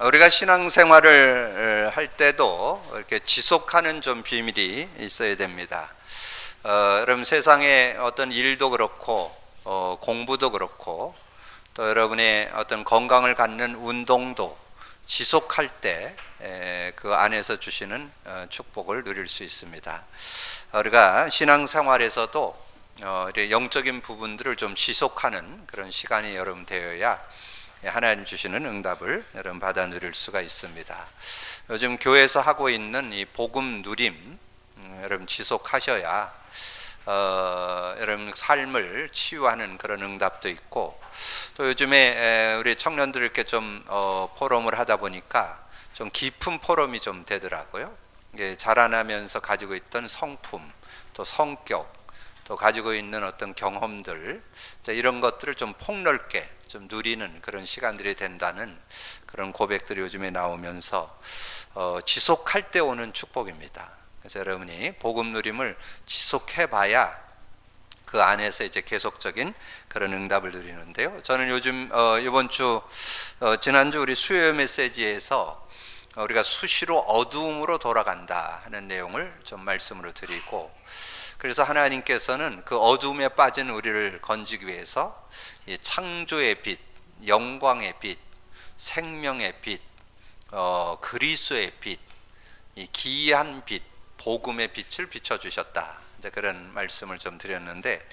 우리가 신앙생활을 할 때도 이렇게 지속하는 좀 비밀이 있어야 됩니다. 여러분 세상의 어떤 일도 그렇고 공부도 그렇고 또 여러분의 어떤 건강을 갖는 운동도 지속할 때 그 안에서 주시는 축복을 누릴 수 있습니다. 우리가 신앙생활에서도 영적인 부분들을 좀 지속하는 그런 시간이 여러분 되어야 하나님 주시는 응답을 여러분 받아 누릴 수가 있습니다. 요즘 교회에서 하고 있는 이 복음 누림 여러분 지속하셔야 여러분 삶을 치유하는 그런 응답도 있고, 또 요즘에 우리 청년들 이렇게 좀 포럼을 하다 보니까 좀 깊은 포럼이 좀 되더라고요. 자라나면서 가지고 있던 성품, 또 성격, 또 가지고 있는 어떤 경험들, 이런 것들을 좀 폭넓게 좀 누리는 그런 시간들이 된다는 그런 고백들이 요즘에 나오면서 지속할 때 오는 축복입니다. 그래서 여러분이 복음 누림을 지속해봐야 그 안에서 이제 계속적인 그런 응답을 누리는데요. 저는 요즘 이번 주 지난주 우리 수요 메시지에서 우리가 수시로 어두움으로 돌아간다 하는 내용을 좀 말씀으로 드리고, 그래서 하나님께서는 그 어두움에 빠진 우리를 건지기 위해서 이 창조의 빛, 영광의 빛, 생명의 빛, 그리스도의 빛, 이 기이한 빛, 복음의 빛을 비춰주셨다. 이제 그런 말씀을 좀 드렸는데,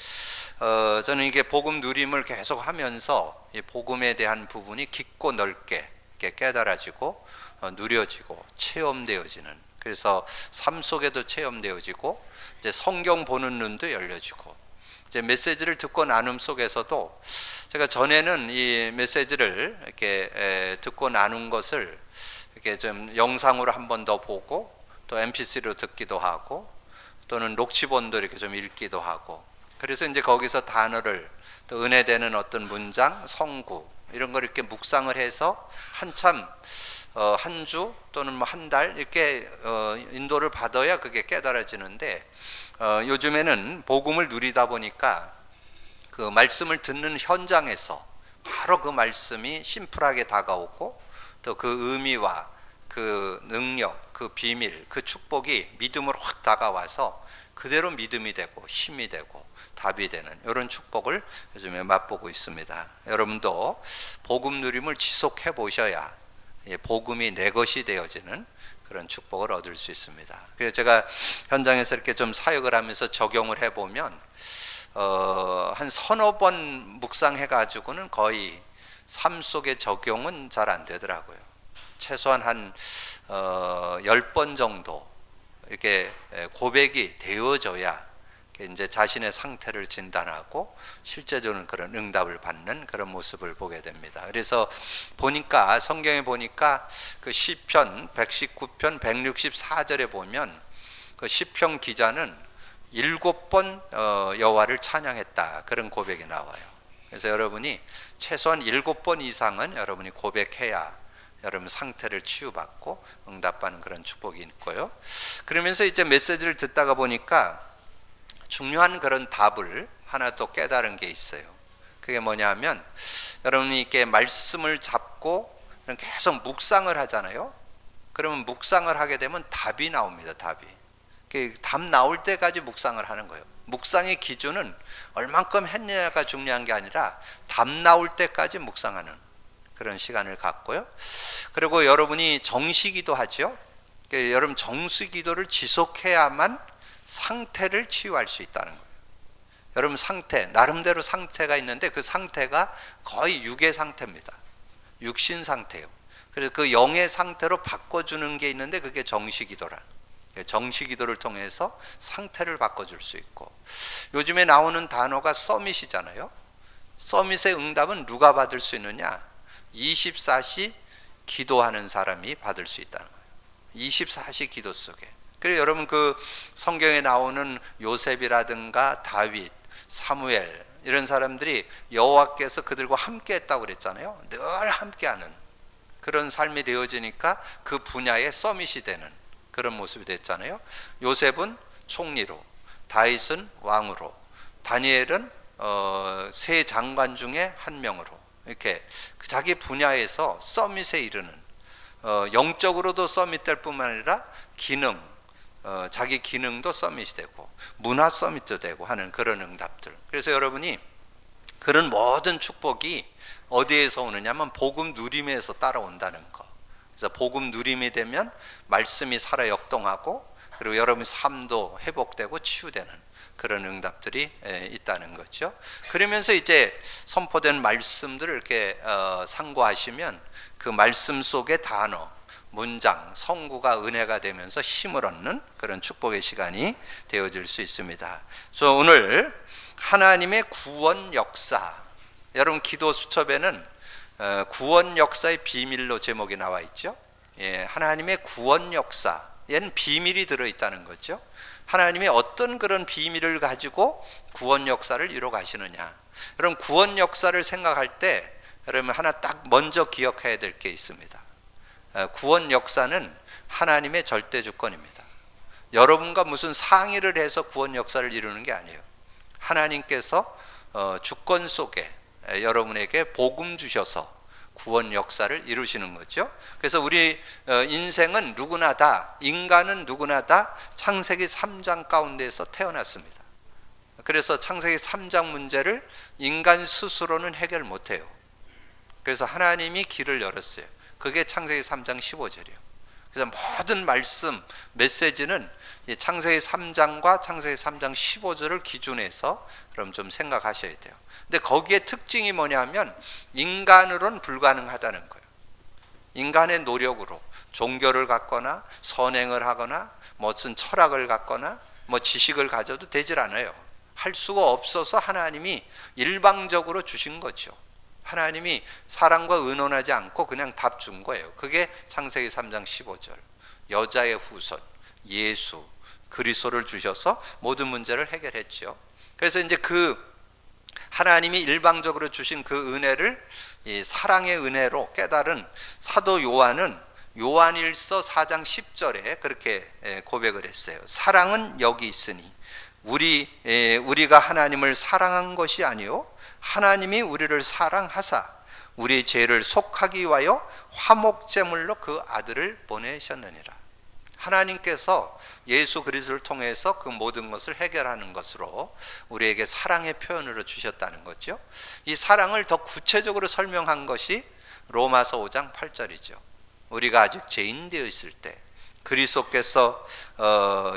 저는 이게 복음 누림을 계속 하면서 이 복음에 대한 부분이 깊고 넓게 이렇게 깨달아지고 누려지고 체험되어지는, 그래서 삶 속에도 체험되어지고 이제 성경 보는 눈도 열려지고, 이제 메시지를 듣고 나눔 속에서도 제가 전에는 이 메시지를 이렇게 듣고 나눈 것을 이렇게 좀 영상으로 한 번 더 보고 또 MP3로 듣기도 하고 또는 녹취본도 이렇게 좀 읽기도 하고, 그래서 이제 거기서 단어를 또 은혜되는 어떤 문장, 성구 이런 걸 이렇게 묵상을 해서 한참 한 주 또는 뭐 한 달 이렇게 인도를 받아야 그게 깨달아지는데, 요즘에는 복음을 누리다 보니까 그 말씀을 듣는 현장에서 바로 그 말씀이 심플하게 다가오고 또 그 의미와 그 능력, 그 비밀, 그 축복이 믿음으로 확 다가와서 그대로 믿음이 되고 힘이 되고 답이 되는 이런 축복을 요즘에 맛보고 있습니다. 여러분도 복음 누림을 지속해 보셔야 복음이 내 것이 되어지는 그런 축복을 얻을 수 있습니다. 그래서 제가 현장에서 이렇게 좀 사역을 하면서 적용을 해보면 한 서너 번 묵상해 가지고는 거의 삶 속의 적용은 잘 안 되더라고요. 최소한 한 10번 정도 이렇게 고백이 되어져야 이제 자신의 상태를 진단하고 실제적으로 그런 응답을 받는 그런 모습을 보게 됩니다. 그래서 보니까 성경에 보니까 그 시편 119편 164절에 보면 그 시편 기자는 7번 여호와를 찬양했다, 그런 고백이 나와요. 그래서 여러분이 최소한 7번 이상은 여러분이 고백해야 여러분 상태를 치유받고 응답받는 그런 축복이 있고요. 그러면서 이제 메시지를 듣다가 보니까 중요한 그런 답을 하나 또 깨달은 게 있어요. 그게 뭐냐면, 여러분이 이렇게 말씀을 잡고 계속 묵상을 하잖아요. 그러면 묵상을 하게 되면 답이 나옵니다. 답이. 답 나올 때까지 묵상을 하는 거예요. 묵상의 기준은 얼만큼 했느냐가 중요한 게 아니라 답 나올 때까지 묵상하는 그런 시간을 갖고요. 그리고 여러분이 정시기도 하죠. 여러분 정시기도를 지속해야만 상태를 치유할 수 있다는 거예요. 여러분 상태, 나름대로 상태가 있는데 그 상태가 거의 육의 상태입니다. 육신 상태예요. 그래서 그 영의 상태로 바꿔주는 게 있는데 그게 정시기도라. 정시기도를 통해서 상태를 바꿔줄 수 있고, 요즘에 나오는 단어가 서밋이잖아요. 서밋의 응답은 누가 받을 수 있느냐? 24시 기도하는 사람이 받을 수 있다는 거예요. 24시 기도 속에. 그래서 여러분 그 성경에 나오는 요셉이라든가 다윗, 사무엘 이런 사람들이 여호와께서 그들과 함께 했다고 그랬잖아요. 늘 함께하는 그런 삶이 되어지니까 그 분야의 서밋이 되는 그런 모습이 됐잖아요. 요셉은 총리로, 다윗은 왕으로, 다니엘은 세 장관 중에 한 명으로 이렇게 자기 분야에서 서밋에 이르는, 영적으로도 서밋 될 뿐만 아니라 자기 기능도 서밋이 되고 문화 서밋도 되고 하는 그런 응답들. 그래서 여러분이 그런 모든 축복이 어디에서 오느냐면 복음 누림에서 따라온다는 거. 그래서 복음 누림이 되면 말씀이 살아 역동하고 그리고 여러분의 삶도 회복되고 치유되는 그런 응답들이 있다는 거죠. 그러면서 이제 선포된 말씀들을 이렇게 상고하시면 그 말씀 속의 단어, 문장, 성구가 은혜가 되면서 힘을 얻는 그런 축복의 시간이 되어질 수 있습니다. 그래서 오늘 하나님의 구원 역사, 여러분 기도 수첩에는 구원 역사의 비밀로 제목이 나와 있죠. 하나님의 구원 역사, 얘는 비밀이 들어있다는 거죠. 하나님이 어떤 그런 비밀을 가지고 구원 역사를 이루어 가시느냐. 그럼 구원 역사를 생각할 때 여러분 하나 딱 먼저 기억해야 될 게 있습니다. 구원 역사는 하나님의 절대 주권입니다. 여러분과 무슨 상의를 해서 구원 역사를 이루는 게 아니에요. 하나님께서 주권 속에 여러분에게 복음 주셔서 구원 역사를 이루시는 거죠. 그래서 우리 인생은 누구나 다, 인간은 누구나 다 창세기 3장 가운데서 태어났습니다. 그래서 창세기 3장 문제를 인간 스스로는 해결 못해요. 그래서 하나님이 길을 열었어요. 그게 창세기 3장 15절이에요. 그래서 모든 말씀, 메시지는 창세기 3장과 창세기 3장 15절을 기준해서 그럼 좀 생각하셔야 돼요. 근데 거기에 특징이 뭐냐면 인간으로는 불가능하다는 거예요. 인간의 노력으로 종교를 갖거나 선행을 하거나 무슨 철학을 갖거나 뭐 지식을 가져도 되질 않아요. 할 수가 없어서 하나님이 일방적으로 주신 거죠. 하나님이 사랑과 의논하지 않고 그냥 답 준 거예요. 그게 창세기 3장 15절. 여자의 후손 예수 그리스도를 주셔서 모든 문제를 해결했죠. 그래서 이제 그 하나님이 일방적으로 주신 그 은혜를 이 사랑의 은혜로 깨달은 사도 요한은 요한일서 4장 10절에 그렇게 고백을 했어요. 사랑은 여기 있으니 우리가 하나님을 사랑한 것이 아니요 하나님이 우리를 사랑하사 우리 죄를 속하기 위하여 화목제물로 그 아들을 보내셨느니라. 하나님께서 예수 그리스도를 통해서 그 모든 것을 해결하는 것으로 우리에게 사랑의 표현으로 주셨다는 거죠. 이 사랑을 더 구체적으로 설명한 것이 로마서 5장 8절이죠. 우리가 아직 죄인 되어 있을 때 그리스도께서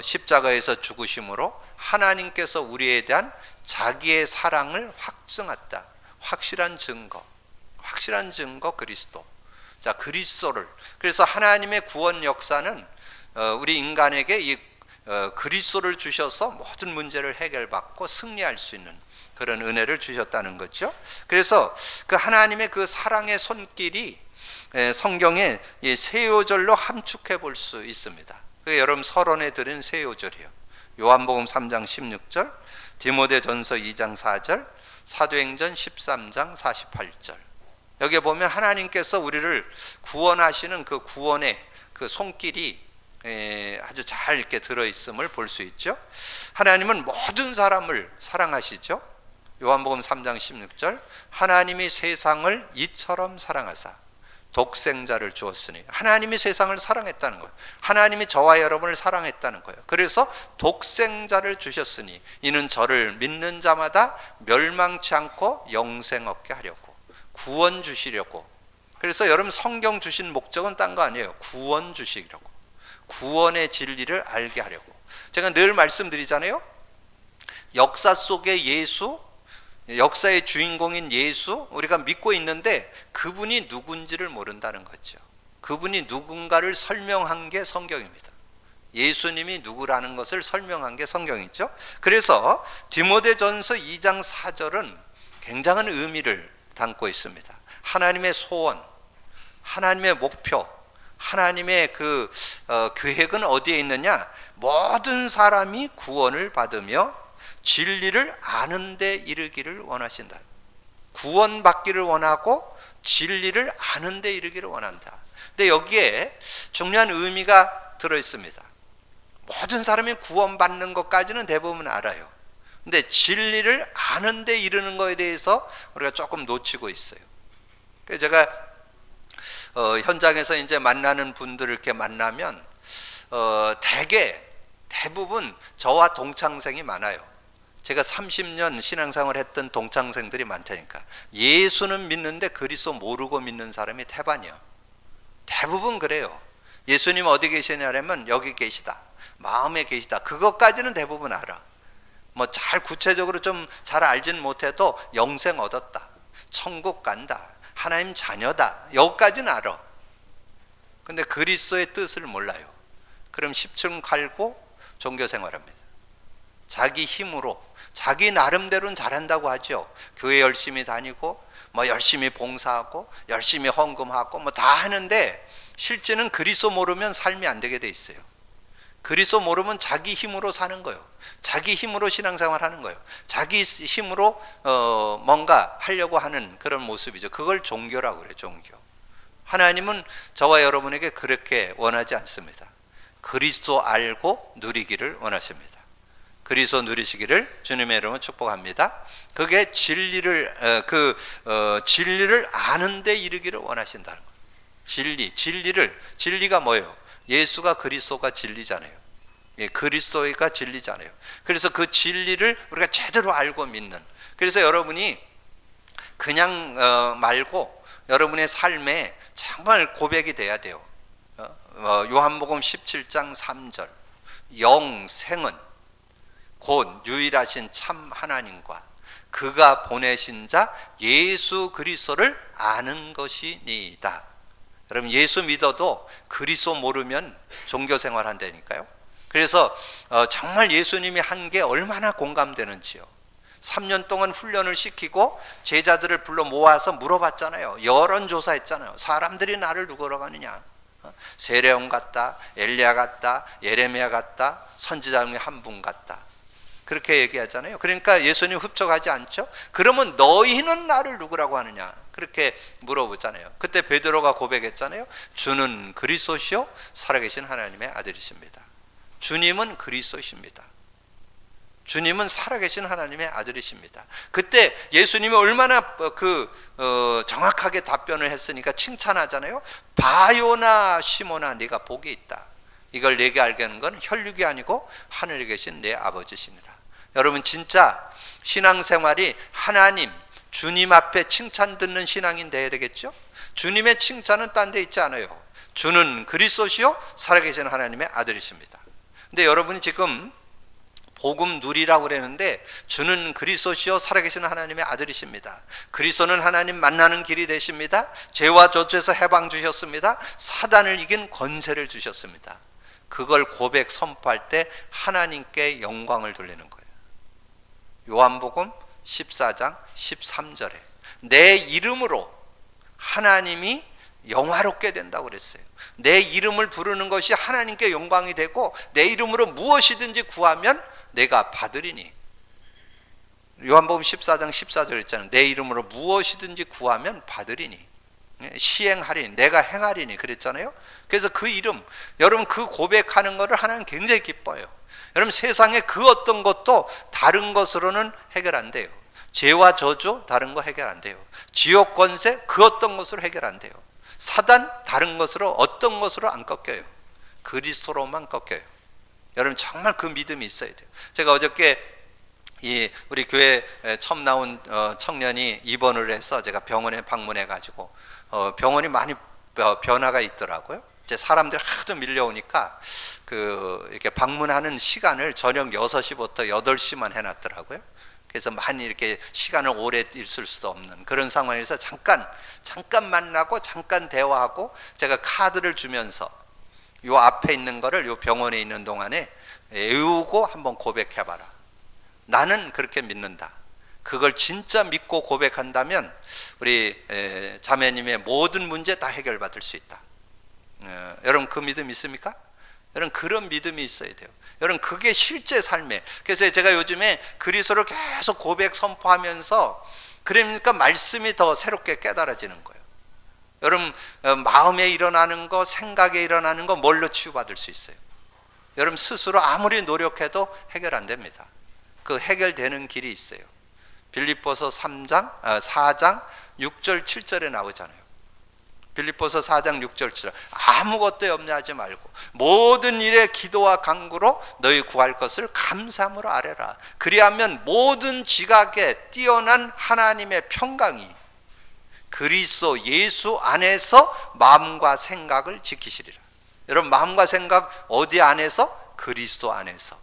십자가에서 죽으심으로 하나님께서 우리에 대한 자기의 사랑을 확증했다. 확실한 증거 그리스도. 자, 그리스도를. 그래서 하나님의 구원 역사는 우리 인간에게 이 그리스도를 주셔서 모든 문제를 해결받고 승리할 수 있는 그런 은혜를 주셨다는 거죠. 그래서 그 하나님의 그 사랑의 손길이 성경에 세 요절로 함축해 볼 수 있습니다. 그게 여러분 서론에 들은 세 요절이에요. 요한복음 3장 16절, 디모데전서 2장 4절, 사도행전 13장 48절. 여기에 보면 하나님께서 우리를 구원하시는 그 구원의 그 손길이 아주 잘 이렇게 들어있음을 볼 수 있죠. 하나님은 모든 사람을 사랑하시죠. 요한복음 3장 16절 하나님이 세상을 이처럼 사랑하사 독생자를 주었으니 하나님이 세상을 사랑했다는 거예요. 하나님이 저와 여러분을 사랑했다는 거예요. 그래서 독생자를 주셨으니 이는 저를 믿는 자마다 멸망치 않고 영생 얻게 하려고 구원 주시려고. 그래서 여러분 성경 주신 목적은 딴 거 아니에요. 구원 주시려고. 구원의 진리를 알게 하려고. 제가 늘 말씀드리잖아요. 역사 속의 예수, 역사의 주인공인 예수 우리가 믿고 있는데 그분이 누군지를 모른다는 거죠. 그분이 누군가를 설명한 게 성경입니다. 예수님이 누구라는 것을 설명한 게 성경이죠. 그래서 디모데전서 2장 4절은 굉장한 의미를 담고 있습니다. 하나님의 소원, 하나님의 목표, 하나님의 그 계획은 어디에 있느냐? 모든 사람이 구원을 받으며 진리를 아는 데 이르기를 원하신다. 구원받기를 원하고 진리를 아는 데 이르기를 원한다. 근데 여기에 중요한 의미가 들어 있습니다. 모든 사람이 구원받는 것까지는 대부분 알아요. 근데 진리를 아는 데 이르는 거에 대해서 우리가 조금 놓치고 있어요. 그래서 제가 현장에서 이제 만나는 분들을 이렇게 만나면 대부분 저와 동창생이 많아요. 제가 30년 신앙생활 했던 동창생들이 많다니까. 예수는 믿는데 그리스도 모르고 믿는 사람이 태반이요. 대부분 그래요. 예수님 어디 계시냐면 여기 계시다, 마음에 계시다, 그것까지는 대부분 알아. 뭐 잘 구체적으로 좀 잘 알지는 못해도 영생 얻었다, 천국 간다, 하나님 자녀다, 여기까지는 알아. 근데 그리스도의 뜻을 몰라요. 그럼 10층 갈고 종교생활합니다. 자기 힘으로, 자기 나름대로는 잘한다고 하죠. 교회 열심히 다니고 뭐 열심히 봉사하고 열심히 헌금하고 뭐 다 하는데 실제는 그리스도 모르면 삶이 안 되게 돼 있어요. 그리스도 모르면 자기 힘으로 사는 거예요. 자기 힘으로 신앙생활 하는 거예요. 자기 힘으로 뭔가 하려고 하는 그런 모습이죠. 그걸 종교라고 그래요. 종교. 하나님은 저와 여러분에게 그렇게 원하지 않습니다. 그리스도 알고 누리기를 원하십니다. 그리스도 누리시기를 주님의 이름으로 축복합니다. 그게 진리를 진리를 아는 데 이르기를 원하신다는 거예요. 진리가 뭐예요? 예수가 그리스도가 진리잖아요. 예, 그리스도가 진리잖아요. 그래서 그 진리를 우리가 제대로 알고 믿는. 그래서 여러분이 그냥 말고 여러분의 삶에 정말 고백이 돼야 돼요. 요한복음 17장 3절, 영생은 곧 유일하신 참 하나님과 그가 보내신 자 예수 그리스도를 아는 것이니이다. 여러분, 예수 믿어도 그리스도 모르면 종교생활 한다니까요. 그래서 정말 예수님이 한 게 얼마나 공감되는지요. 3년 동안 훈련을 시키고 제자들을 불러 모아서 물어봤잖아요. 여론조사했잖아요. 사람들이 나를 누구라고 하느냐? 세례요한 같다, 엘리야 같다, 예레미야 같다, 선지자 중에 한 분 같다, 그렇게 얘기하잖아요. 그러니까 예수님 흡족하지 않죠? 그러면 너희는 나를 누구라고 하느냐? 그렇게 물어보잖아요. 그때 베드로가 고백했잖아요. 주는 그리스도시요 살아계신 하나님의 아들이십니다. 주님은 그리스도이십니다. 주님은 살아계신 하나님의 아들이십니다. 그때 예수님이 얼마나 정확하게 답변을 했으니까 칭찬하잖아요. 바요나 시모나 네가 복이 있다. 이걸 내게 알게 하는 건 혈육이 아니고 하늘에 계신 내 아버지시니라. 여러분, 진짜 신앙생활이 하나님, 주님 앞에 칭찬 듣는 신앙인 돼야 되겠죠? 주님의 칭찬은 딴 데 있지 않아요. 주는 그리스도시요 살아계신 하나님의 아들이십니다. 근데 여러분이 지금 복음 누리라고 그러는데 주는 그리스도시요 살아계신 하나님의 아들이십니다. 그리스도는 하나님 만나는 길이 되십니다. 죄와 저주에서 해방 주셨습니다. 사단을 이긴 권세를 주셨습니다. 그걸 고백 선포할 때 하나님께 영광을 돌리는 거예요. 요한복음 14장 13절에 내 이름으로 하나님이 영화롭게 된다고 그랬어요. 내 이름을 부르는 것이 하나님께 영광이 되고 내 이름으로 무엇이든지 구하면 내가 받으리니. 요한복음 14장 14절 있잖아요. 내 이름으로 무엇이든지 구하면 받으리니, 시행하리니, 내가 행하리니 그랬잖아요. 그래서 그 이름, 여러분 그 고백하는 것을 하나님 굉장히 기뻐요. 여러분, 세상에 그 어떤 것도 다른 것으로는 해결 안 돼요. 죄와 저주 다른 거 해결 안 돼요. 지옥 권세 그 어떤 것으로 해결 안 돼요. 사단 다른 것으로 어떤 것으로 안 꺾여요. 그리스도로만 꺾여요. 여러분, 정말 그 믿음이 있어야 돼요. 제가 어저께 우리 교회 처음 나온 청년이 입원을 해서 제가 병원에 방문해 가지고 병원이 많이 변화가 있더라고요. 이제 사람들 하도 밀려오니까 이렇게 방문하는 시간을 저녁 6시부터 8시만 해놨더라고요. 그래서 많이 이렇게 시간을 오래 있을 수도 없는 그런 상황에서 잠깐 만나고 잠깐 대화하고 제가 카드를 주면서 요 앞에 있는 거를 요 병원에 있는 동안에 외우고 한번 고백해봐라. 나는 그렇게 믿는다. 그걸 진짜 믿고 고백한다면 우리 자매님의 모든 문제 다 해결받을 수 있다. 여러분, 그 믿음 있습니까? 여러분, 그런 믿음이 있어야 돼요. 여러분, 그게 실제 삶에. 그래서 제가 요즘에 그리스도를 계속 고백 선포하면서 그러니까 말씀이 더 새롭게 깨달아지는 거예요. 여러분, 마음에 일어나는 거, 생각에 일어나는 거 뭘로 치유받을 수 있어요? 여러분, 스스로 아무리 노력해도 해결 안 됩니다. 그 해결되는 길이 있어요. 빌립보서 4장 6절 7절에 나오잖아요. 빌립보서 4장 6절처럼 아무것도 염려하지 말고 모든 일에 기도와 간구로 너희 구할 것을 감사함으로 아뢰라. 그리하면 모든 지각에 뛰어난 하나님의 평강이 그리스도 예수 안에서 마음과 생각을 지키시리라. 여러분, 마음과 생각 어디 안에서? 그리스도 안에서.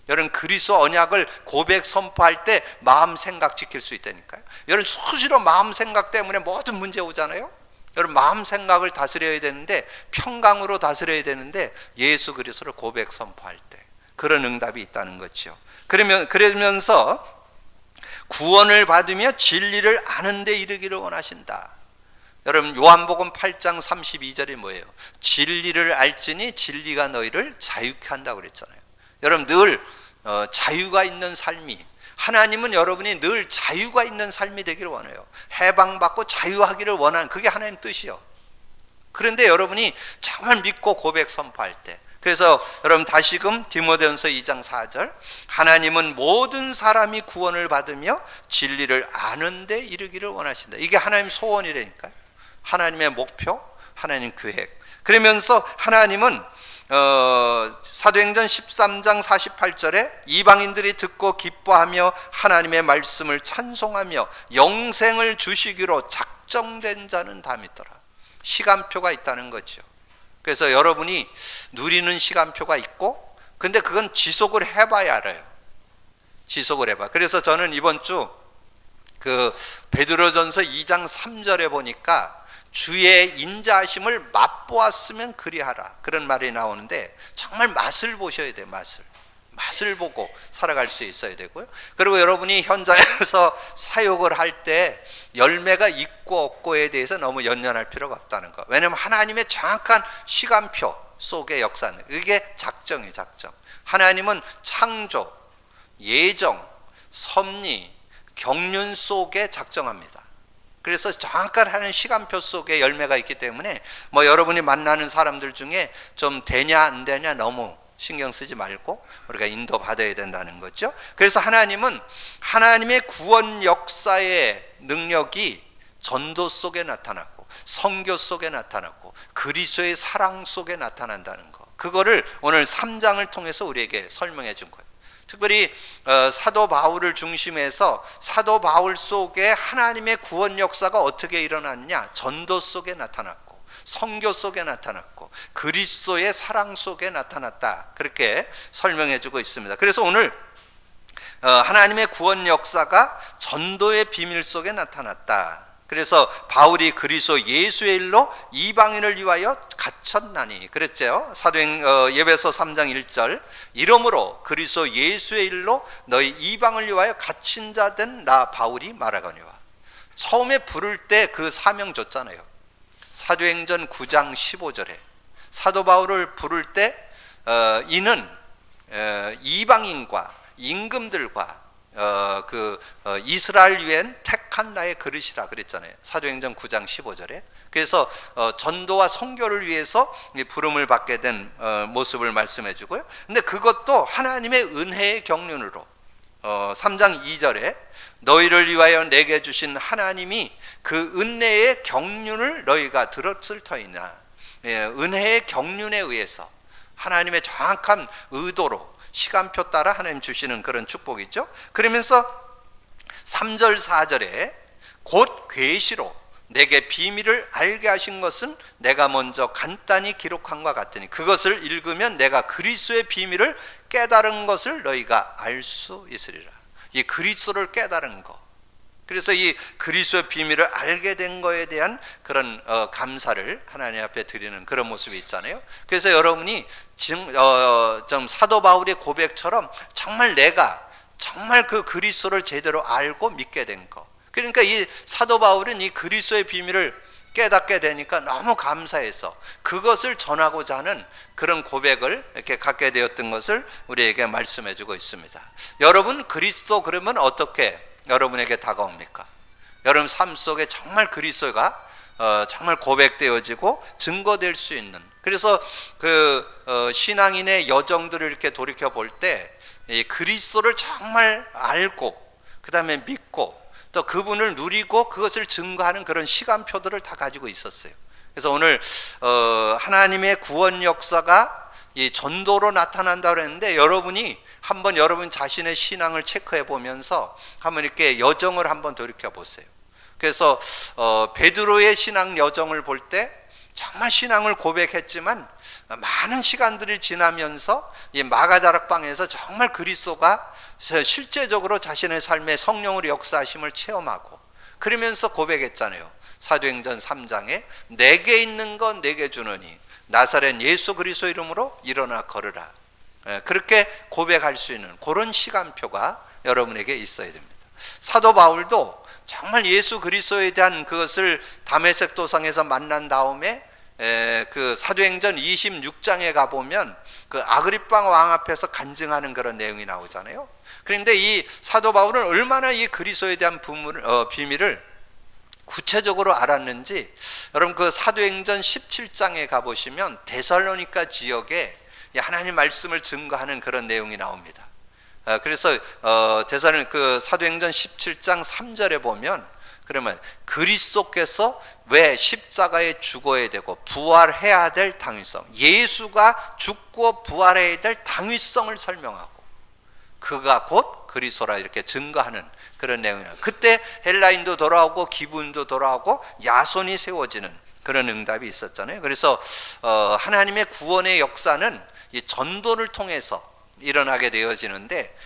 여러분, 그리스도 언약을 고백 선포할 때 마음 생각 지킬 수 있다니까요. 여러분, 수시로 마음 생각 때문에 모든 문제 오잖아요. 여러분, 마음 생각을 다스려야 되는데, 평강으로 다스려야 되는데, 예수 그리스도를 고백 선포할 때 그런 응답이 있다는 거죠. 그러면서 구원을 받으며 진리를 아는 데 이르기를 원하신다. 여러분, 요한복음 8장 32절이 뭐예요? 진리를 알지니 진리가 너희를 자유케 한다고 그랬잖아요. 여러분, 늘 자유가 있는 삶이, 하나님은 여러분이 늘 자유가 있는 삶이 되기를 원해요. 해방받고 자유하기를 원하는, 그게 하나님 뜻이요. 그런데 여러분이 정말 믿고 고백 선포할 때, 그래서 여러분 다시금 디모데전서 2장 4절, 하나님은 모든 사람이 구원을 받으며 진리를 아는 데 이르기를 원하신다. 이게 하나님 소원이라니까요. 하나님의 목표, 하나님 계획. 그러면서 하나님은 사도행전 13장 48절에 이방인들이 듣고 기뻐하며 하나님의 말씀을 찬송하며 영생을 주시기로 작정된 자는 다 믿더라. 시간표가 있다는 거죠. 그래서 여러분이 누리는 시간표가 있고, 근데 그건 지속을 해봐야 알아요. 지속을 해봐. 그래서 저는 이번 주 베드로전서 2장 3절에 보니까 주의 인자하심을 맛보았으면 그리하라, 그런 말이 나오는데, 정말 맛을 보셔야 돼요. 맛을 보고 살아갈 수 있어야 되고요. 그리고 여러분이 현장에서 사역을 할 때 열매가 있고 없고에 대해서 너무 연연할 필요가 없다는 거. 왜냐하면 하나님의 정확한 시간표 속의 역사는, 이게 작정이에요. 작정. 하나님은 창조, 예정, 섭리, 경륜 속에 작정합니다. 그래서 정확한 하는 시간표 속에 열매가 있기 때문에 여러분이 만나는 사람들 중에 좀 되냐 안 되냐 너무 신경 쓰지 말고 우리가 인도받아야 된다는 거죠. 그래서 하나님은 하나님의 구원 역사의 능력이 전도 속에 나타났고, 선교 속에 나타났고, 그리스도의 사랑 속에 나타난다는 거, 그거를 오늘 3장을 통해서 우리에게 설명해 준 거예요. 특별히 사도 바울을 중심해서 사도 바울 속에 하나님의 구원 역사가 어떻게 일어났느냐, 전도 속에 나타났고, 선교 속에 나타났고, 그리스도의 사랑 속에 나타났다, 그렇게 설명해 주고 있습니다. 그래서 오늘 하나님의 구원 역사가 전도의 비밀 속에 나타났다. 그래서 바울이 그리스도 예수의 일로 이방인을 위하여 갇혔나니 그랬죠. 예배서 3장 1절, 이러므로 그리스도 예수의 일로 너희 이방을 위하여 갇힌 자 된 나 바울이 말하거니와. 처음에 부를 때 그 사명 줬잖아요. 사도행전 9장 15절에 사도 바울을 부를 때 이는 이방인과 임금들과 이스라엘 위엔 택한 나의 그릇이라 그랬잖아요. 사도행전 9장 15절에. 그래서 전도와 선교를 위해서 부름을 받게 된 모습을 말씀해 주고요. 근데 그것도 하나님의 은혜의 경륜으로 3장 2절에 너희를 위하여 내게 주신 하나님이 그 은혜의 경륜을 너희가 들었을 터이나, 은혜의 경륜에 의해서 하나님의 정확한 의도로 시간표 따라 하나님 주시는 그런 축복이죠. 그러면서 3절 4절에 곧 계시로 내게 비밀을 알게 하신 것은 내가 먼저 간단히 기록한 것 같으니 그것을 읽으면 내가 그리스도의 비밀을 깨달은 것을 너희가 알 수 있으리라. 이 그리스도를 깨달은 것, 그래서 이 그리스도의 비밀을 알게 된 거에 대한 그런 감사를 하나님 앞에 드리는 그런 모습이 있잖아요. 그래서 여러분이 좀 사도 바울의 고백처럼 정말 내가 정말 그 그리스도를 제대로 알고 믿게 된 거, 그러니까 이 사도 바울은 이 그리스도의 비밀을 깨닫게 되니까 너무 감사해서 그것을 전하고자 하는 그런 고백을 이렇게 갖게 되었던 것을 우리에게 말씀해 주고 있습니다. 여러분, 그리스도 그러면 어떻게 여러분에게 다가옵니까? 여러분 삶 속에 정말 그리스도가 정말 고백되어지고 증거될 수 있는, 그래서 신앙인의 여정들을 이렇게 돌이켜 볼 때 그리스도를 정말 알고 그 다음에 믿고 또 그분을 누리고 그것을 증거하는 그런 시간표들을 다 가지고 있었어요. 그래서 오늘 하나님의 구원 역사가 이 전도로 나타난다고 그랬는데, 여러분이 한번 여러분 자신의 신앙을 체크해 보면서 한번 이렇게 여정을 한번 돌이켜 보세요. 그래서 베드로의 신앙 여정을 볼 때 정말 신앙을 고백했지만 많은 시간들이 지나면서 이 마가다락방에서 정말 그리스도가 실제적으로 자신의 삶에 성령으로 역사하심을 체험하고, 그러면서 고백했잖아요. 사도행전 3장에 내게 있는 건 내게 주노니 나사렛 예수 그리스도 이름으로 일어나 걸으라. 그렇게 고백할 수 있는 그런 시간표가 여러분에게 있어야 됩니다. 사도 바울도 정말 예수 그리스도에 대한 그것을 다메섹 도상에서 만난 다음에 그 사도행전 26장에 가보면 그 아그리빠 왕 앞에서 간증하는 그런 내용이 나오잖아요. 그런데 이 사도 바울은 얼마나 이 그리스도에 대한 비밀을 구체적으로 알았는지, 여러분 그 사도행전 17장에 가보시면 데살로니가 지역에 하나님 말씀을 증거하는 그런 내용이 나옵니다. 그래서 그 사도행전 17장 3절에 보면, 그러면 그리스도께서 왜 십자가에 죽어야 되고 부활해야 될 당위성, 예수가 죽고 부활해야 될 당위성을 설명하고, 그가 곧 그리스도라 이렇게 증거하는 그런 내용이에요. 그때 헬라인도 돌아오고 기브인도 돌아오고 야손이 세워지는 그런 응답이 있었잖아요. 그래서 하나님의 구원의 역사는 이 전도를 통해서 일어나게 되어지는데,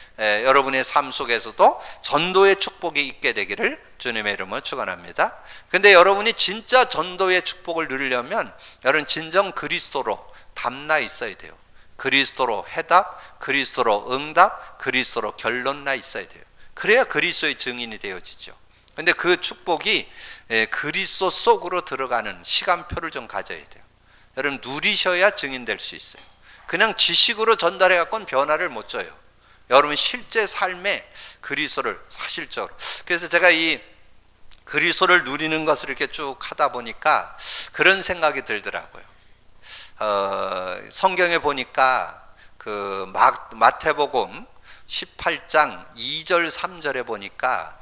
여러분의 삶 속에서도 전도의 축복이 있게 되기를 주님의 이름으로 축원합니다. 근데 여러분이 진짜 전도의 축복을 누리려면 여러분 진정 그리스도로 담나 있어야 돼요. 그리스도로 해답, 그리스도로 응답, 그리스도로 결론 나 있어야 돼요. 그래야 그리스도의 증인이 되어지죠. 근데 그 축복이 그리스도 속으로 들어가는 시간표를 좀 가져야 돼요. 여러분 누리셔야 증인될 수 있어요. 그냥 지식으로 전달해 갖고는 변화를 못 줘요. 여러분 실제 삶에 그리스도를 사실적으로. 그래서 제가 이 그리스도를 누리는 것을 이렇게 쭉 하다 보니까 그런 생각이 들더라고요. 성경에 보니까 그 마태복음 18장 2절 3절에 보니까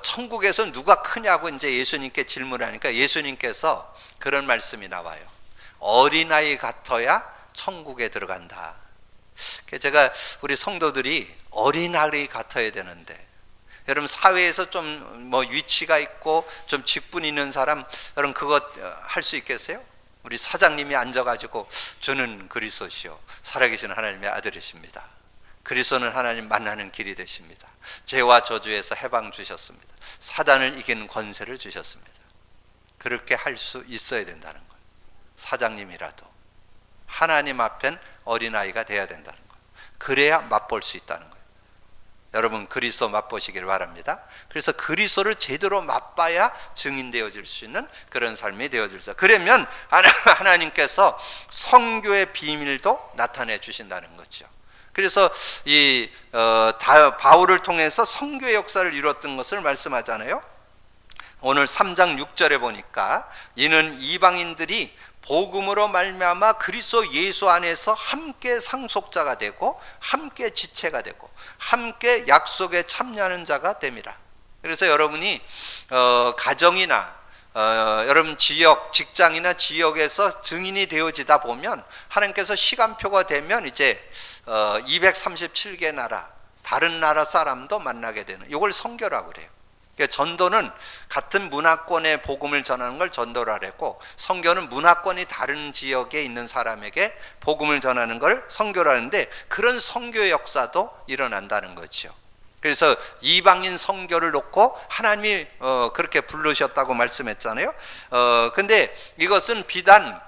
천국에서 누가 크냐고 이제 예수님께 질문하니까 예수님께서 그런 말씀이 나와요. 어린아이 같아야 천국에 들어간다. 제가 우리 성도들이 어린아이 같아야 되는데, 여러분 사회에서 좀 뭐 위치가 있고 좀 직분 있는 사람, 여러분 그거 할 수 있겠어요? 우리 사장님이 앉아가지고 저는 그리스도시요 살아계신 하나님의 아들이십니다. 그리스도는 하나님 만나는 길이 되십니다. 죄와 저주에서 해방 주셨습니다. 사단을 이기는 권세를 주셨습니다. 그렇게 할 수 있어야 된다는 거예요. 사장님이라도 하나님 앞엔 어린아이가 돼야 된다는 거예요. 그래야 맛볼 수 있다는 거예요. 여러분 그리스도 맛보시길 바랍니다. 그래서 그리스도를 제대로 맛봐야 증인되어질 수 있는 그런 삶이 되어질 수 있어요. 그러면 하나님께서 성교의 비밀도 나타내 주신다는 거죠. 그래서 이 바울을 통해서 성교의 역사를 이뤘던 것을 말씀하잖아요. 오늘 3장 6절에 보니까 이는 이방인들이 복음으로 말미암아 그리스도 예수 안에서 함께 상속자가 되고 함께 지체가 되고 함께 약속에 참여하는 자가 됨이라. 그래서 여러분이 가정이나 여러분 지역, 직장이나 지역에서 증인이 되어지다 보면 하나님께서 시간표가 되면 이제 237개 나라, 다른 나라 사람도 만나게 되는, 이걸 선교라고 그래요. 그러니까 전도는 같은 문화권의 복음을 전하는 걸 전도라 그랬고, 선교는 문화권이 다른 지역에 있는 사람에게 복음을 전하는 걸 선교라는데, 그런 선교의 역사도 일어난다는 거죠. 그래서 이방인 선교를 놓고 하나님이 그렇게 부르셨다고 말씀했잖아요. 근데 이것은 비단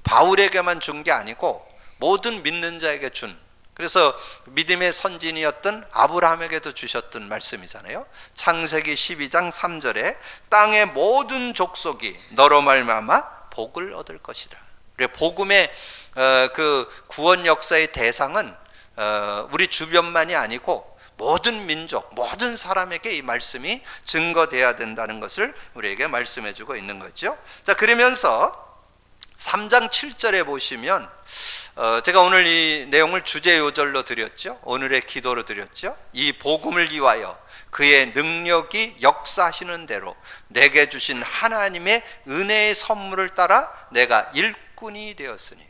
바울에게만 준 게 아니고 모든 믿는 자에게 준, 그래서 믿음의 선진이었던 아브라함에게도 주셨던 말씀이잖아요. 창세기 12장 3절에 땅의 모든 족속이 너로 말미암아 복을 얻을 것이라. 복음의 그 구원 역사의 대상은 우리 주변만이 아니고 모든 민족, 모든 사람에게 이 말씀이 증거돼야 된다는 것을 우리에게 말씀해 주고 있는 거죠. 자, 그러면서 3장 7절에 보시면 제가 오늘 이 내용을 주제 요절로 드렸죠. 오늘의 기도로 드렸죠. 이 복음을 위하여 그의 능력이 역사하시는 대로 내게 주신 하나님의 은혜의 선물을 따라 내가 일꾼이 되었으니,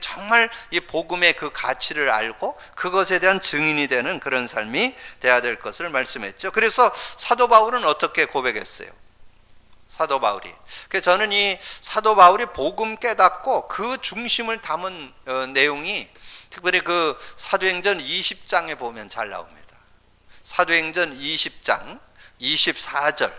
정말 이 복음의 그 가치를 알고 그것에 대한 증인이 되는 그런 삶이 돼야 될 것을 말씀했죠. 그래서 사도 바울은 어떻게 고백했어요? 사도 바울이. 그래서 저는 이 사도 바울이 복음 깨닫고 그 중심을 담은 내용이 특별히 그 사도행전 20장에 보면 잘 나옵니다. 사도행전 20장 24절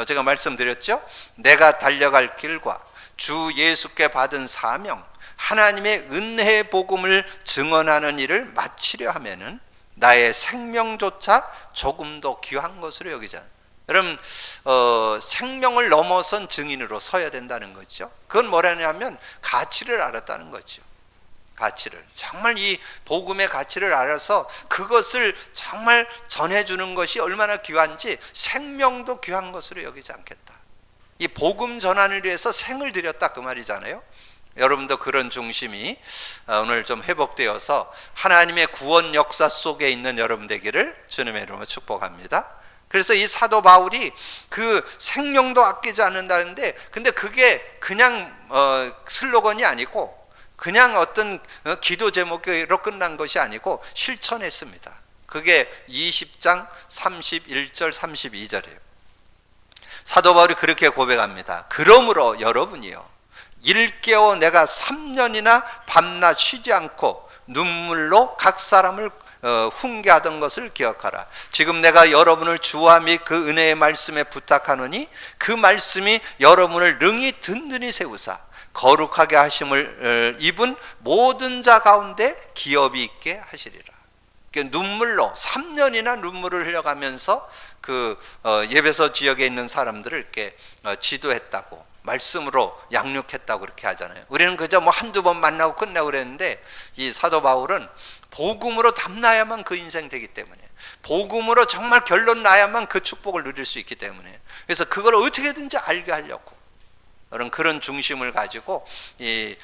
제가 말씀드렸죠. 내가 달려갈 길과 주 예수께 받은 사명, 하나님의 은혜의 복음을 증언하는 일을 마치려 하면은 나의 생명조차 조금 더 귀한 것으로 여기잖아요. 여러분, 생명을 넘어선 증인으로 서야 된다는 거죠. 그건 뭐라냐면 가치를 알았다는 거죠. 가치를, 정말 이 복음의 가치를 알아서 그것을 정말 전해주는 것이 얼마나 귀한지 생명도 귀한 것으로 여기지 않겠다. 이 복음 전환을 위해서 생을 들였다, 그 말이잖아요. 여러분도 그런 중심이 오늘 좀 회복되어서 하나님의 구원 역사 속에 있는 여러분 되기를 주님의 이름으로 축복합니다. 그래서 이 사도 바울이 그 생명도 아끼지 않는다는데, 근데 그게 그냥 슬로건이 아니고 그냥 어떤 기도 제목으로 끝난 것이 아니고 실천했습니다. 그게 20장 31절 32절이에요. 사도 바울이 그렇게 고백합니다. 그러므로 여러분이요, 일깨워 내가 3년이나 밤낮 쉬지 않고 눈물로 각 사람을 훈계하던 것을 기억하라. 지금 내가 여러분을 주와 및 그 은혜의 말씀에 부탁하노니 그 말씀이 여러분을 능히 든든히 세우사 거룩하게 하심을 입은 모든 자 가운데 기업이 있게 하시리라. 눈물로 3년이나 눈물을 흘려가면서 그 예배소 지역에 있는 사람들을 이렇게 지도했다고, 말씀으로 양육했다고 그렇게 하잖아요. 우리는 그저 뭐 한두 번 만나고 끝내고 그랬는데 이 사도 바울은 복음으로 담나야만 그 인생 되기 때문에, 복음으로 정말 결론 나야만 그 축복을 누릴 수 있기 때문에, 그래서 그걸 어떻게든지 알게 하려고 그런 중심을 가지고 이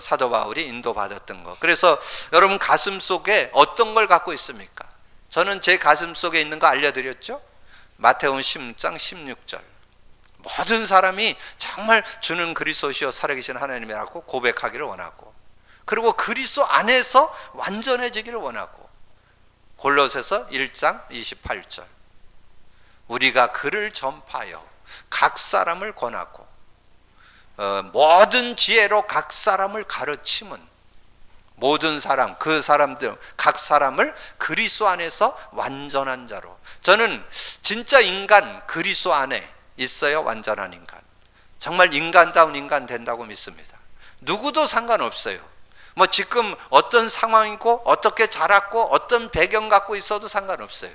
사도 바울이 인도받았던 것. 그래서 여러분 가슴 속에 어떤 걸 갖고 있습니까? 저는 제 가슴 속에 있는 거 알려드렸죠. 마태복음 10장 16절 모든 사람이 정말 주는 그리스도시요 살아계신 하나님이라고 고백하기를 원하고, 그리고 그리스도 안에서 완전해지기를 원하고, 골로새서 1장 28절 우리가 그를 전파하여 각 사람을 권하고 모든 지혜로 각 사람을 가르침은 모든 사람, 그 사람들 각 사람을 그리스도 안에서 완전한 자로. 저는 진짜 인간 그리스도 안에 있어야 완전한 인간, 정말 인간다운 인간 된다고 믿습니다. 누구도 상관없어요. 뭐 지금 어떤 상황이고 어떻게 자랐고 어떤 배경 갖고 있어도 상관없어요.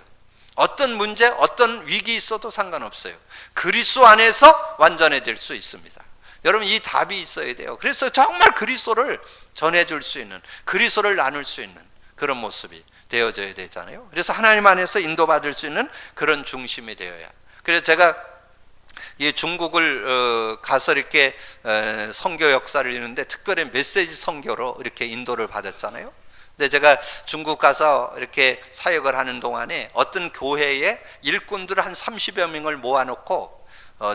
어떤 문제, 어떤 위기 있어도 상관없어요. 그리스도 안에서 완전해질 수 있습니다. 여러분, 이 답이 있어야 돼요. 그래서 정말 그리스도를 전해줄 수 있는, 그리스도를 나눌 수 있는 그런 모습이 되어져야 되잖아요. 그래서 하나님 안에서 인도받을 수 있는 그런 중심이 되어야. 그래서 제가 이 중국을 가서 이렇게 선교 역사를 이루는데 특별히 메시지 선교로 이렇게 인도를 받았잖아요. 근데 제가 중국 가서 이렇게 사역을 하는 동안에 어떤 교회에 일꾼들 한 30여 명을 모아놓고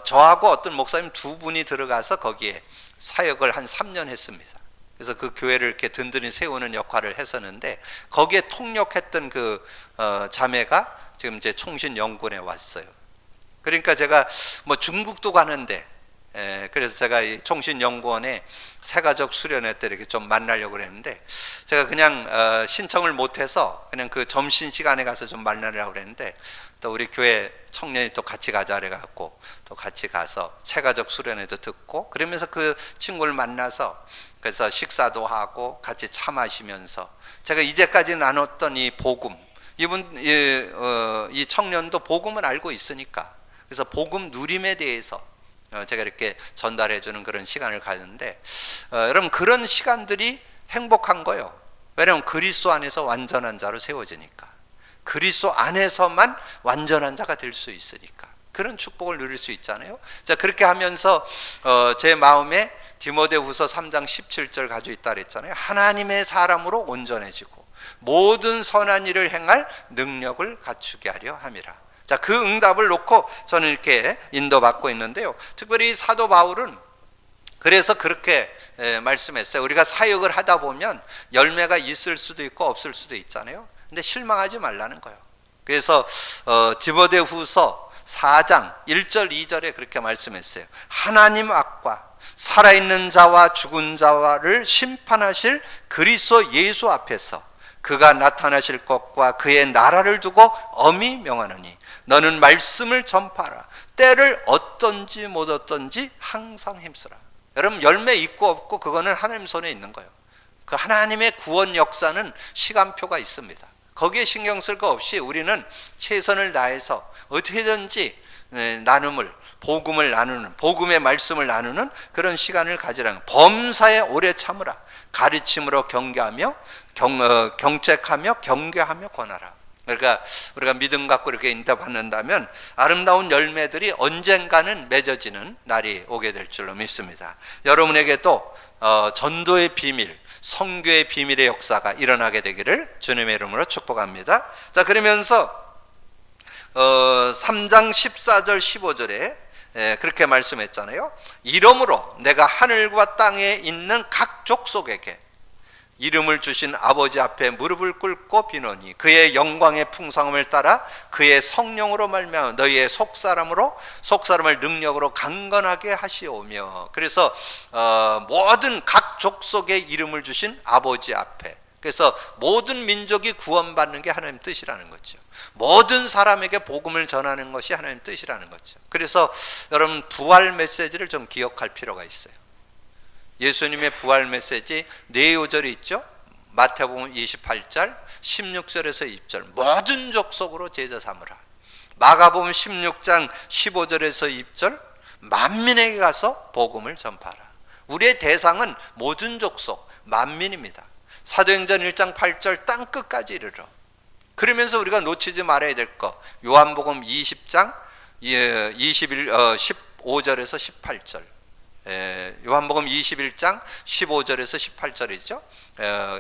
저하고 어떤 목사님 두 분이 들어가서 거기에 사역을 한 3년 했습니다. 그래서 그 교회를 이렇게 든든히 세우는 역할을 했었는데, 거기에 통역했던 그 자매가 지금 이제 총신연구원에 왔어요. 그러니까 제가 뭐 중국도 가는데, 그래서 제가 이 총신연구원에 새가족 수련회 때 이렇게 좀 만나려고 그랬는데, 제가 그냥 신청을 못해서 그냥 그 점심 시간에 가서 좀 만나려고 그랬는데, 또 우리 교회 청년이 또 같이 가자 그래갖고 또 같이 가서 새가족 수련회도 듣고, 그러면서 그 친구를 만나서 그래서 식사도 하고 같이 차 마시면서 제가 이제까지 나눴던 이 복음, 이 청년도 복음을 알고 있으니까, 그래서 복음 누림에 대해서 제가 이렇게 전달해 주는 그런 시간을 가졌는데, 여러분 그런 시간들이 행복한 거예요. 왜냐하면 그리스도 안에서 완전한 자로 세워지니까, 그리스도 안에서만 완전한 자가 될 수 있으니까 그런 축복을 누릴 수 있잖아요. 자, 그렇게 하면서 제 마음에 디모데후서 3장 17절 가지고 있다 그랬잖아요. 하나님의 사람으로 온전해지고 모든 선한 일을 행할 능력을 갖추게 하려 함이라. 자, 그 응답을 놓고 저는 이렇게 인도받고 있는데요. 특별히 사도 바울은 그래서 그렇게 말씀했어요. 우리가 사역을 하다 보면 열매가 있을 수도 있고 없을 수도 있잖아요. 근데 실망하지 말라는 거예요. 그래서 디모데후서 4장 1절 2절에 그렇게 말씀했어요. 하나님 앞과 살아있는 자와 죽은 자를 심판하실 그리스도 예수 앞에서 그가 나타나실 것과 그의 나라를 두고 엄히 명하노니 너는 말씀을 전파하라. 때를 어떤지 못 어떤지 항상 힘쓰라. 여러분, 열매 있고 없고 그거는 하나님 손에 있는 거예요. 그 하나님의 구원 역사는 시간표가 있습니다. 거기에 신경 쓸 거 없이 우리는 최선을 다해서 어떻게든지 나눔을, 복음을 나누는, 복음의 말씀을 나누는 그런 시간을 가지라는, 범사에 오래 참으라. 가르침으로 경계하며 경책하며 경계하며 권하라. 그러니까 우리가 믿음 갖고 이렇게 인터받는다면 아름다운 열매들이 언젠가는 맺어지는 날이 오게 될 줄로 믿습니다. 여러분에게도 전도의 비밀, 선교의 비밀의 역사가 일어나게 되기를 주님의 이름으로 축복합니다. 자, 그러면서 3장 14절 15절에 그렇게 말씀했잖아요. 이러므로 내가 하늘과 땅에 있는 각 족속에게 이름을 주신 아버지 앞에 무릎을 꿇고 비노니 그의 영광의 풍성함을 따라 그의 성령으로 말미암아 너희의 속사람을 능력으로 강건하게 하시오며. 그래서 모든 각 족속의 이름을 주신 아버지 앞에, 그래서 모든 민족이 구원받는 게 하나님 뜻이라는 거죠. 모든 사람에게 복음을 전하는 것이 하나님 뜻이라는 거죠. 그래서 여러분, 부활 메시지를 좀 기억할 필요가 있어요. 예수님의 부활 메시지 네 요절이 있죠. 마태복음 28절 16절에서 20절 모든 족속으로 제자 삼으라. 마가복음 16장 15절에서 20절 만민에게 가서 복음을 전파하라. 우리의 대상은 모든 족속 만민입니다. 사도행전 1장 8절 땅끝까지 이르러. 그러면서 우리가 놓치지 말아야 될 것, 요한복음 20장 15절에서 18절, 요한복음 21장 15절에서 18절이죠.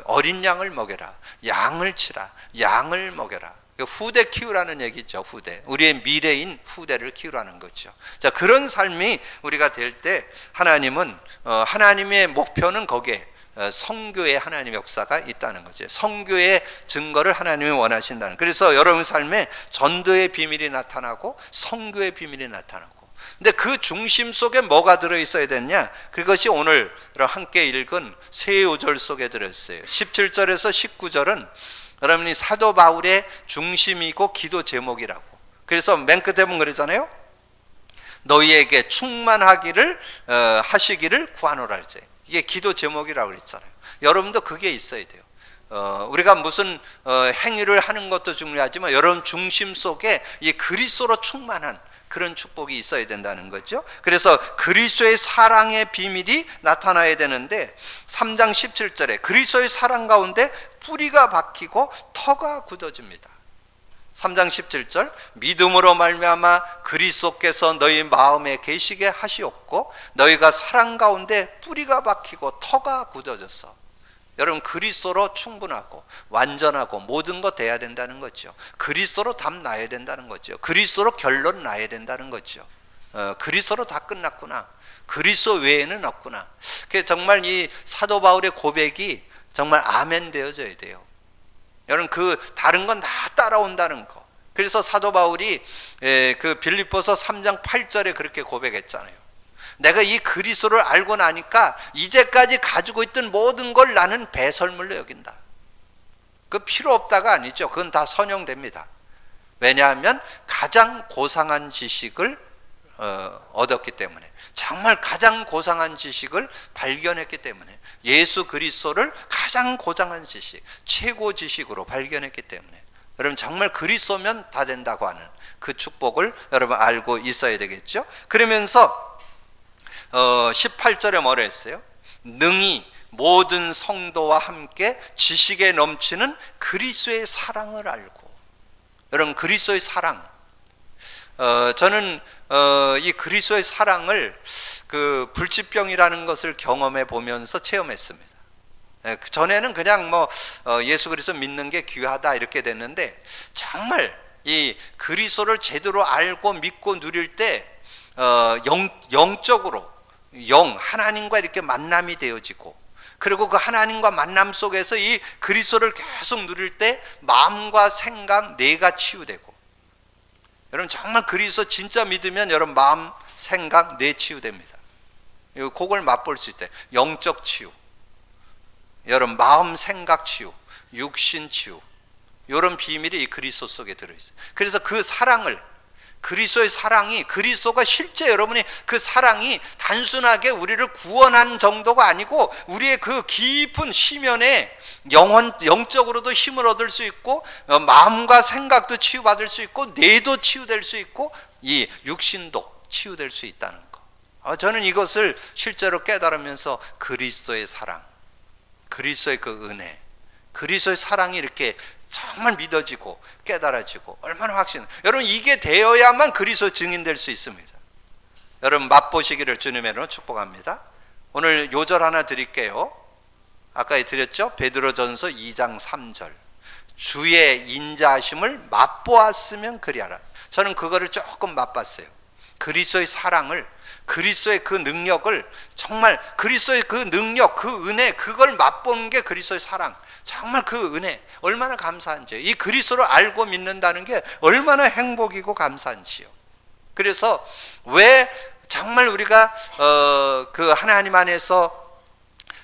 어린 양을 먹여라, 양을 치라, 양을 먹여라. 후대 키우라는 얘기죠. 후대, 우리의 미래인 후대를 키우라는 거죠. 자, 그런 삶이 우리가 될 때 하나님은 하나님의 목표는 거기에 선교의 하나님의 역사가 있다는 거죠. 선교의 증거를 하나님이 원하신다는. 그래서 여러분 삶에 전도의 비밀이 나타나고 선교의 비밀이 나타나고. 근데 그 중심 속에 뭐가 들어있어야 되냐? 그것이 오늘 함께 읽은 세 요절 속에 들어있어요. 17절에서 19절은 여러분이 사도 바울의 중심이고 기도 제목이라고. 그래서 맨 끝에 보면 그러잖아요. 너희에게 충만하기를 하시기를 구하노라 그랬어요. 이게 기도 제목이라고 그랬잖아요. 여러분도 그게 있어야 돼요. 우리가 무슨 행위를 하는 것도 중요하지만 여러분 중심 속에 이 그리스도로 충만한 그런 축복이 있어야 된다는 거죠. 그래서 그리스도의 사랑의 비밀이 나타나야 되는데 3장 17절에 그리스도의 사랑 가운데 뿌리가 박히고 터가 굳어집니다. 3장 17절 믿음으로 말미암아 그리스도께서 너희 마음에 계시게 하시옵고 너희가 사랑 가운데 뿌리가 박히고 터가 굳어져서. 여러분, 그리스도로 충분하고 완전하고 모든 거 돼야 된다는 거죠. 그리스도로 답 나야 된다는 거죠. 그리스도로 결론 나야 된다는 거죠. 그리스도로 다 끝났구나. 그리스도 외에는 없구나. 그래서 정말 이 사도 바울의 고백이 정말 아멘 되어져야 돼요. 여러분, 그 다른 건 다 따라온다는 거. 그래서 사도 바울이 그 빌립보서 3장 8절에 그렇게 고백했잖아요. 내가 이 그리스도를 알고 나니까 이제까지 가지고 있던 모든 걸 나는 배설물로 여긴다. 그 필요 없다가 아니죠. 그건 다 선용됩니다. 왜냐하면 가장 고상한 지식을 얻었기 때문에, 정말 가장 고상한 지식을 발견했기 때문에, 예수 그리스도를 가장 고상한 지식, 최고 지식으로 발견했기 때문에 여러분 정말 그리스도면 다 된다고 하는 그 축복을 여러분 알고 있어야 되겠죠. 그러면서 18절에 뭐라 했어요? 능히 모든 성도와 함께 지식에 넘치는 그리스도의 사랑을 알고. 여러분, 그리스도의 사랑, 저는 이 그리스도의 사랑을 그 불치병이라는 것을 경험해 보면서 체험했습니다. 전에는 그냥 뭐 예수 그리스도 믿는 게 귀하다 이렇게 됐는데 정말 이 그리스도를 제대로 알고 믿고 누릴 때 영적으로 하나님과 이렇게 만남이 되어지고, 그리고 그 하나님과 만남 속에서 이 그리스도를 계속 누릴 때 마음과 생각, 뇌가 치유되고, 여러분 정말 그리스도 진짜 믿으면 여러분 마음, 생각, 뇌 치유됩니다. 그걸 맛볼 수 있대. 영적 치유, 여러분 마음, 생각 치유, 육신 치유, 이런 비밀이 이 그리스도 속에 들어있어요. 그래서 그 사랑을, 그리스도의 사랑이, 그리스도가 실제 여러분이 그 사랑이 단순하게 우리를 구원한 정도가 아니고 우리의 그 깊은 심연에 영적으로도 힘을 얻을 수 있고, 마음과 생각도 치유받을 수 있고, 뇌도 치유될 수 있고, 이 육신도 치유될 수 있다는 거. 저는 이것을 실제로 깨달으면서 그리스도의 사랑, 그리스도의 그 은혜, 그리스도의 사랑이 이렇게 정말 믿어지고 깨달아지고, 얼마나 여러분 이게 되어야만 그리스도 증인될 수 있습니다. 여러분 맛보시기를 주님의 이름으로 축복합니다. 오늘 요절 하나 드릴게요. 아까 드렸죠? 베드로전서 2장 3절, 주의 인자하심을 맛보았으면 그리하라. 저는 그거를 조금 맛봤어요. 그리스도의 사랑을, 그리스도의 그 능력을, 정말 그리스도의 그 능력, 그 은혜, 그걸 맛보는 게 그리스도의 사랑. 정말 그 은혜 얼마나 감사한지요. 이 그리스도를 알고 믿는다는 게 얼마나 행복이고 감사한지요. 그래서 왜 정말 우리가 그 하나님 안에서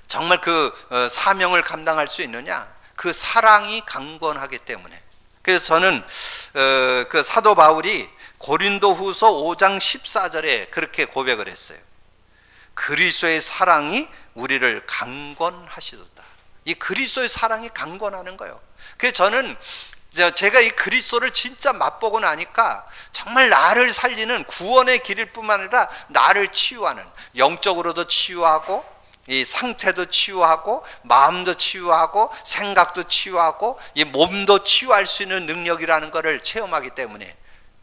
정말 그 사명을 감당할 수 있느냐? 그 사랑이 강건하기 때문에. 그래서 저는 그 사도 바울이 고린도후서 5장 14절에 그렇게 고백을 했어요. 그리스도의 사랑이 우리를 강건하시도다. 이 그리스도의 사랑이 강건하는 거예요. 그래서 저는 제가 이 그리스도를 진짜 맛보고 나니까 정말 나를 살리는 구원의 길일 뿐만 아니라 나를 치유하는, 영적으로도 치유하고, 이 상태도 치유하고, 마음도 치유하고, 생각도 치유하고, 이 몸도 치유할 수 있는 능력이라는 것을 체험하기 때문에,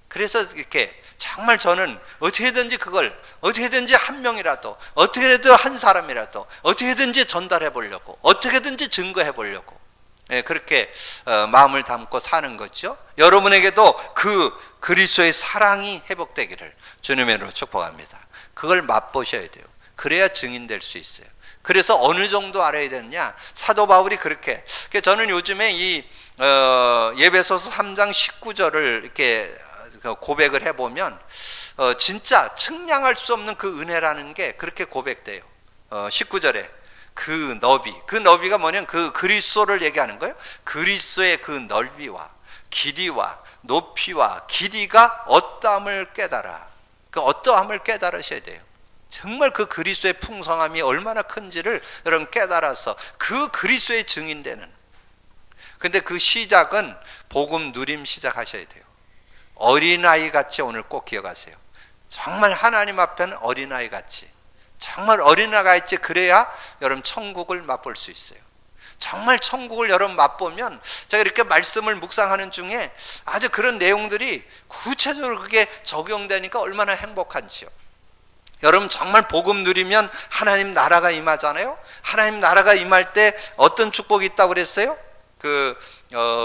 그래서 이렇게 정말 저는 어떻게든지 그걸, 어떻게든지 한 명이라도, 어떻게든 한 사람이라도 어떻게든지 전달해 보려고, 어떻게든지 증거해 보려고, 그렇게 마음을 담고 사는 거죠. 여러분에게도 그 그리스도의 사랑이 회복되기를 주님의 이름으로 축복합니다. 그걸 맛보셔야 돼요. 그래야 증인될 수 있어요. 그래서 어느 정도 알아야 되느냐? 사도 바울이 그렇게, 저는 요즘에 이 예배소서 3장 19절을 이렇게 고백을 해보면 진짜 측량할 수 없는 그 은혜라는 게 그렇게 고백돼요. 19절에 그 너비가 뭐냐면 그 그리스도를 얘기하는 거예요. 그리스도의 그 넓이와 길이와 높이와 길이가 어떠함을 깨달아. 그 어떠함을 깨달으셔야 돼요. 정말 그 그리스도의 풍성함이 얼마나 큰지를 여러분 깨달아서 그 그리스도의 증인되는. 근데 그 시작은 복음 누림 시작하셔야 돼요. 어린아이 같이 오늘 꼭 기억하세요. 정말 하나님 앞에는 어린아이 같이, 정말 어린아이 같이, 그래야 여러분 천국을 맛볼 수 있어요. 정말 천국을 여러분 맛보면, 제가 이렇게 말씀을 묵상하는 중에 아주 그런 내용들이 구체적으로 그게 적용되니까 얼마나 행복한지요. 여러분 정말 복음 누리면 하나님 나라가 임하잖아요. 하나님 나라가 임할 때 어떤 축복이 있다고 그랬어요?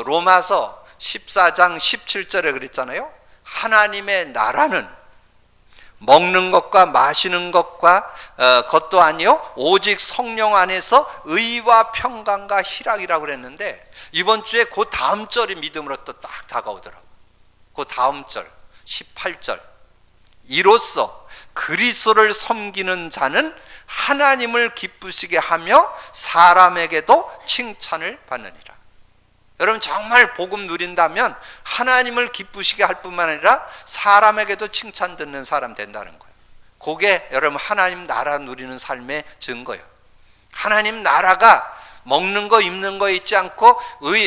로마서 14장 17절에 그랬잖아요. 하나님의 나라는 먹는 것과 마시는 것도 아니요, 오직 성령 안에서 의와 평강과 희락이라고 그랬는데, 이번 주에 그 다음 절이 믿음으로 또 딱 다가오더라고요. 그 다음 절 18절, 이로써 그리스도를 섬기는 자는 하나님을 기쁘시게 하며 사람에게도 칭찬을 받느니라. 여러분 정말 복음 누린다면 하나님을 기쁘시게 할 뿐만 아니라 사람에게도 칭찬 듣는 사람 된다는 거예요. 그게 여러분 하나님 나라 누리는 삶의 증거예요. 하나님 나라가 먹는 거 입는 거 있지 않고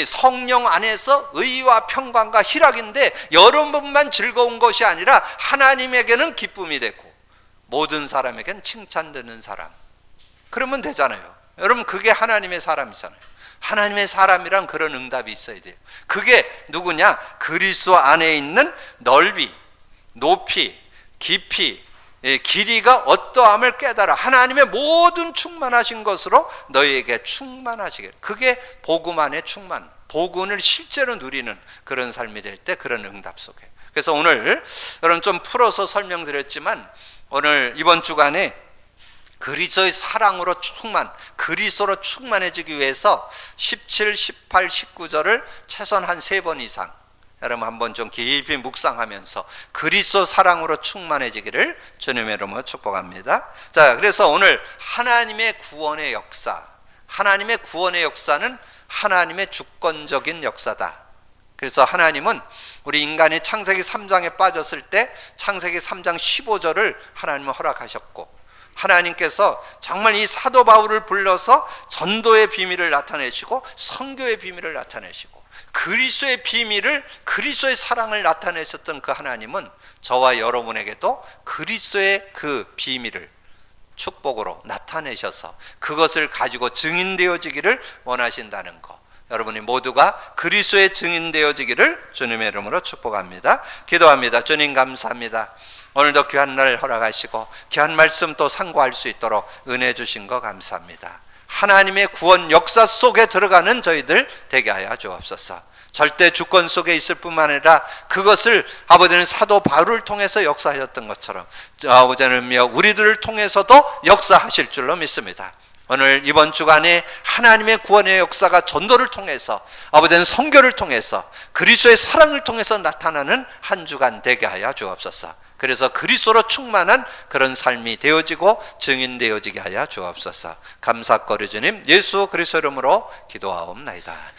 성령 안에서 의와 평강과 희락인데, 여러분만 즐거운 것이 아니라 하나님에게는 기쁨이 되고 모든 사람에게는 칭찬 듣는 사람. 그러면 되잖아요. 여러분 그게 하나님의 사람이잖아요. 하나님의 사람이란 그런 응답이 있어야 돼요. 그게 누구냐? 그리스도 안에 있는 넓이, 높이, 깊이, 길이가 어떠함을 깨달아 하나님의 모든 충만하신 것으로 너희에게 충만하시길. 그게 복음 안의 충만, 복운을 실제로 누리는 그런 삶이 될 때 그런 응답 속에. 그래서 오늘 여러분 좀 풀어서 설명드렸지만 오늘 이번 주간에 그리스도의 사랑으로 그리스도로 충만해지기 위해서 17, 18, 19절을 최소한 한 3번 이상 여러분 한번 좀 깊이 묵상하면서 그리스도 사랑으로 충만해지기를 주님의 이름으로 축복합니다. 자, 그래서 오늘 하나님의 구원의 역사는 하나님의 주권적인 역사다. 그래서 하나님은 우리 인간이 창세기 3장에 빠졌을 때 창세기 3장 15절을 하나님은 허락하셨고, 하나님께서 정말 이 사도 바울을 불러서 전도의 비밀을 나타내시고 선교의 비밀을 나타내시고 그리스도의 비밀을, 그리스도의 사랑을 나타내셨던 그 하나님은 저와 여러분에게도 그리스도의 그 비밀을 축복으로 나타내셔서 그것을 가지고 증인되어지기를 원하신다는 것, 여러분이 모두가 그리스도의 증인되어지기를 주님의 이름으로 축복합니다. 기도합니다. 주님 감사합니다. 오늘도 귀한 날 허락하시고 귀한 말씀 또 상고할 수 있도록 은혜 주신 거 감사합니다. 하나님의 구원 역사 속에 들어가는 저희들 되게 하여 주옵소서. 절대 주권 속에 있을 뿐만 아니라 그것을 아버지는 사도 바울을 통해서 역사하셨던 것처럼 아버지는 우리들을 통해서도 역사하실 줄로 믿습니다. 오늘 이번 주간에 하나님의 구원의 역사가 전도를 통해서, 아버지는 선교를 통해서, 그리스도의 사랑을 통해서 나타나는 한 주간 되게 하여 주옵소서. 그래서 그리스도로 충만한 그런 삶이 되어지고 증인되어지게 하여 주옵소서. 감사거리 주님 예수 그리스도 이름으로 기도하옵나이다.